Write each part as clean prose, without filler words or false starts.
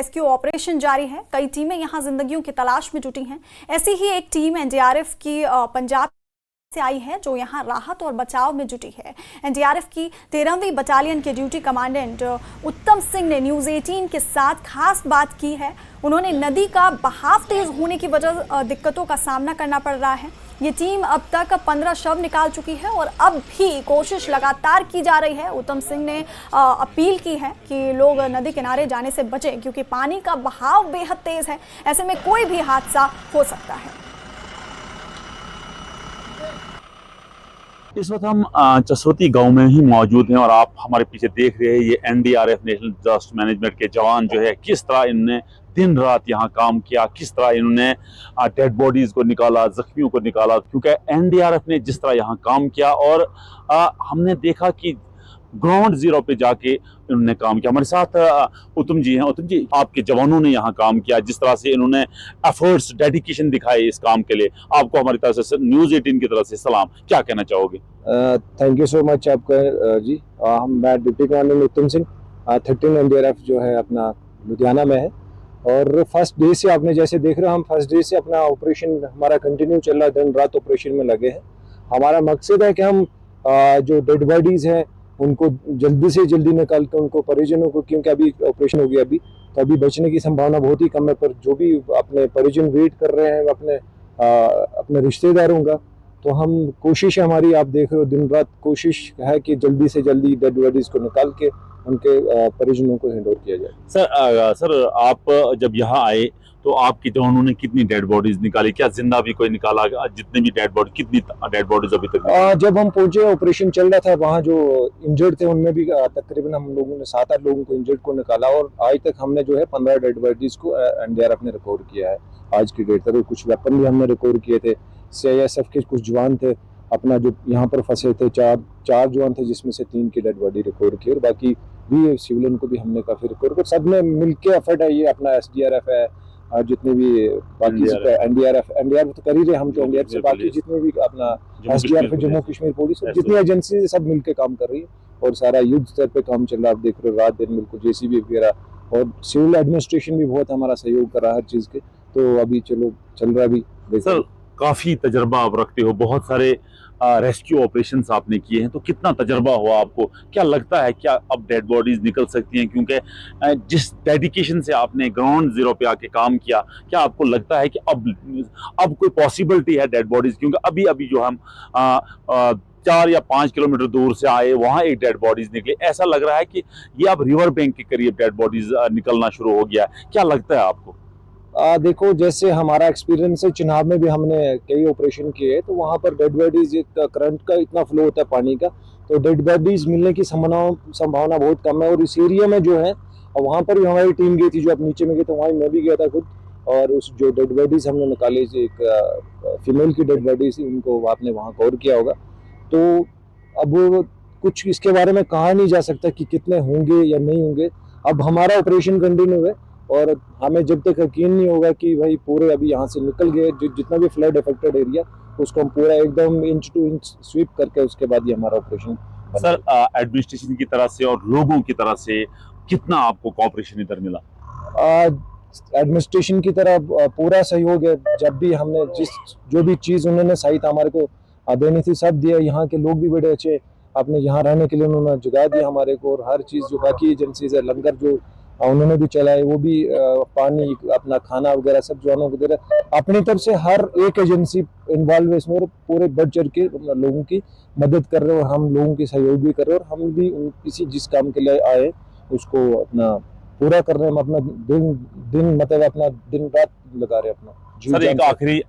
Rescue operation जारी है। कई टीमें यहां जिंदगियों की तलाश में जुटी हैं। ऐसी ही एक टीम एनडीआरएफ की पंजाब से आई है जो यहां राहत और बचाव में जुटी है। एनडीआरएफ की 13वीं बटालियन के ड्यूटी कमांडेंट उत्तम सिंह ने न्यूज़ 18 के साथ खास बात की है। उन्होंने नदी का बहाव तेज होने की वजह दिक्कतों का सामना करना पड़ रहा है। ये टीम अब तक 15 शव निकाल चुकी है और अब भी कोशिश लगातार की जा रही है। उत्तम सिंह ने अपील की है कि लोग नदी किनारे जाने से बचें क्योंकि पानी का बहाव बेहद तेज है। ऐसे में कोई भी हादसा हो सकता है। इस वक्त हम चसोती गांव में ही मौजूद हैं और आप हमारे पीछे देख रहे हैं ये एनडीआरएफ नेशनल डिजास्टर मैनेजमेंट के जवान जो है किस तरह इन्होंने दिन रात यहाँ काम किया, किस तरह इन्होंने डेड बॉडीज को निकाला, जख्मियों को निकाला। क्योंकि एनडीआरएफ ने जिस तरह यहाँ काम किया और हमने देखा कि ग्राउंड जीरो पे जाके इन्होंने काम किया। हमारे साथ उत्तम जी हैं। उत्तम जी, आपके जवानों ने यहाँ काम किया, जिस तरह से इन्होंने एफर्ट्स, डेडिकेशन दिखाए इस काम के लिए, आपको हमारी तरफ से न्यूज़ 18 की तरफ से सलाम। क्या कहना चाहोगे? थैंक यू सो मच आपका जी। मैं डिप्टी कमांडेंट उत्तम सिंह, 13 एनडीआरएफ जो है अपना लुधियाना में है और फर्स्ट डे से आपने जैसे देख रहे हो, हम फर्स्ट डे से अपना ऑपरेशन हमारा कंटिन्यू चल रहा है, दिन रात ऑपरेशन में लगे हैं। हमारा मकसद है कि हम जो डेड बॉडीज हैं उनको जल्दी से जल्दी निकाल के उनको परिजनों को, क्योंकि अभी ऑपरेशन हो गया अभी तो अभी बचने की संभावना बहुत ही कम है, पर जो भी अपने परिजन वेट कर रहे हैं अपने रिश्तेदारों का, तो हम कोशिश है हमारी, आप देख रहे हो दिन रात कोशिश है कि जल्दी से जल्दी डेड बॉडीज को निकाल के उनके परिजनों को हैंड ओवर किया जाए। सर आप जब यहाँ आए तो आपके जवानों ने कितनी डेड बॉडीज निकाली? क्या जिंदा भी कोई निकाला? जितने भी डेड बॉडी, कितनी डेड बॉडीज अभी तक? जब हम पहुंचे ऑपरेशन चल रहा था, वहाँ जो इंजर्ड थे उनमें भी तकरीबन हम लोगों ने 7-8 लोगों को इंजर्ड को निकाला और आज तक हमने जो है 15 डेड बॉडीज को एनडीआरएफ ने रिकवर किया है आज की डेट तक। कुछ वेपन भी हमने रिकवर किए थे। सीआईएसएफ के कुछ जवान थे अपना जो यहाँ पर फंसे थे, चार जवान थे जिसमें से 3 की डेड बॉडी रिकवर की और बाकी भी सिविलियन को भी हमने काफी रिकवर किया। सब में मिलके एफर्ट है, ये अपना एसडीआरएफ है और जितने भी बाकी एनडीआरएफ तो कर ही रहे हम, तो एनडीआरएफ से बाकी जितने भी अपना एसडीआरएफ, जम्मू कश्मीर पुलिस, जितनी एजेंसी सब मिलके काम कर रही है और सारा युद्ध स्तर पे काम चल रहा है। आप देख रहे हो रात दिन बिल्कुल जेसीबी वगैरह और सिविल एडमिनिस्ट्रेशन भी बहुत हमारा सहयोग कर रहा है हर चीज के। तो अभी चलो चल रहा है। अभी सर काफी तजर्बा आप रखते हो, बहुत सारे रेस्क्यू ऑपरेशंस आपने किए हैं, तो कितना तजर्बा हुआ आपको? क्या लगता है क्या अब डेड बॉडीज निकल सकती हैं? क्योंकि जिस डेडिकेशन से आपने ग्राउंड जीरो पे आके काम किया, क्या आपको लगता है कि अब कोई पॉसिबिलिटी है डेड बॉडीज? क्योंकि अभी अभी जो हम 4 या 5 किलोमीटर दूर से आए, वहाँ एक डेड बॉडीज निकली, ऐसा लग रहा है कि ये अब रिवर बैंक के करीब डेड बॉडीज निकलना शुरू हो गया है। क्या लगता है आपको? देखो जैसे हमारा एक्सपीरियंस है, चिनाब में भी हमने कई ऑपरेशन किए, तो वहाँ पर डेड बॉडीज करंट का इतना फ्लो होता है पानी का, तो डेड बॉडीज मिलने की संभावना बहुत कम है। और इस एरिया में जो है वहाँ पर भी हमारी टीम गई थी, जो आप नीचे में गए थे वहाँ मैं भी गया था खुद, और उस जो डेड बॉडीज हमने निकाली, एक फीमेल की डेड बॉडीज उनको आपने वहाँ कवर किया होगा। तो अब कुछ इसके बारे में कहा नहीं जा सकता कि कितने होंगे या नहीं होंगे। अब हमारा ऑपरेशन कंटिन्यू है और हमें जब तक यकीन नहीं होगा कि भाई पूरे अभी यहाँ से निकल गए, जितना भी फ्लड अफेक्टेड एरिया उसको हम पूरा एकदम इंच टू इंच स्वीप करके उसके बाद ही हमारा ऑपरेशन। सर एडमिनिस्ट्रेशन की तरफ से और लोगों की तरफ से कितना आपको कोऑपरेशन इधर मिला? एडमिनिस्ट्रेशन की तरफ पूरा सहयोग है। जब भी हमने जो भी चीज़ उन्होंने सहायता हमारे को देनी थी सब दिया। यहाँ के लोग भी बड़े अच्छे, अपने यहाँ रहने के लिए उन्होंने जगह दी हमारे को, और हर चीज़ जो बाकी एजेंसीज है, लंगर जो उन्होंने भी चलाए, वो भी पानी अपना खाना वगैरह सब जवानों को दे रहे। अपनी तरफ से हर एक एजेंसी इन्वॉल्व है इसमें और पूरे बढ़ चढ़ के लोगों की मदद कर रहे हैं और हम लोगों की सहयोग भी कर रहे हैं, और हम भी किसी जिस काम के लिए आए उसको अपना पूरा कर रहे हैं। हम अपना दिन मतलब अपना दिन रात लगा रहे हैं अपना। सर एक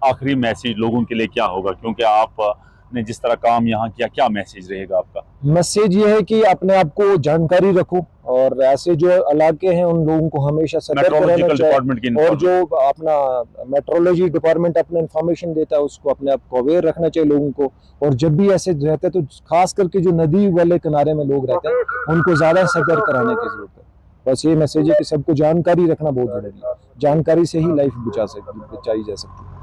आखिरी मैसेज लोगों के लिए क्या होगा, क्योंकि आप ने जिस तरह काम यहाँ किया, क्या मैसेज रहेगा आपका? मैसेज ये है कि अपने आप को जानकारी रखो और ऐसे जो इलाके हैं उन लोगों को हमेशा सतर्क रहना चाहिए, और जो अपना मेट्रोलॉजी डिपार्टमेंट अपना इंफॉर्मेशन देता है उसको अपने आप को अवेयर रखना चाहिए लोगों को। और जब भी ऐसे रहते हैं तो खास करके जो नदी वाले किनारे में लोग रहते हैं उनको ज्यादा सतर्क रहने की जरूरत है। बस ये मैसेज है कि सबको जानकारी रखना बहुत जरूरी है। जानकारी से ही लाइफ बचाई जा सकती है।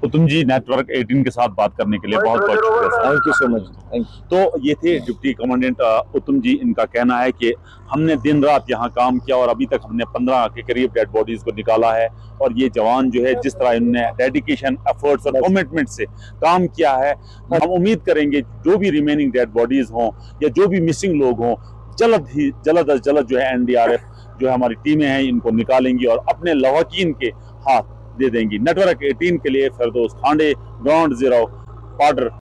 उत्तम जी, नेटवर्क 18 के साथ बात करने के लिए बहुत बहुत शुक्रिया sir. Thank you so much, thank you. तो ये थे डिप्टी कमांडेंट उत्तम जी। इनका कहना है कि हमने दिन रात यहाँ काम किया और अभी तक हमने 15 के करीब डेड बॉडीज को निकाला है। और ये जवान जो है, जिस तरह इन्होंने डेडिकेशन, एफर्ट्स और कमिटमेंट से काम किया है, हम उम्मीद करेंगे जो भी रिमेनिंग डेड बॉडीज हों या जो भी मिसिंग लोग हों, जल्द अज जल्द जो है एनडीआरएफ जो है हमारी टीमें हैं इनको निकालेंगी और अपने लवाकीन के हाथ दे देंगी। नेटवर्क 18 के लिए फिरदौस खांडे, ग्राउंड जीरो, बॉर्डर।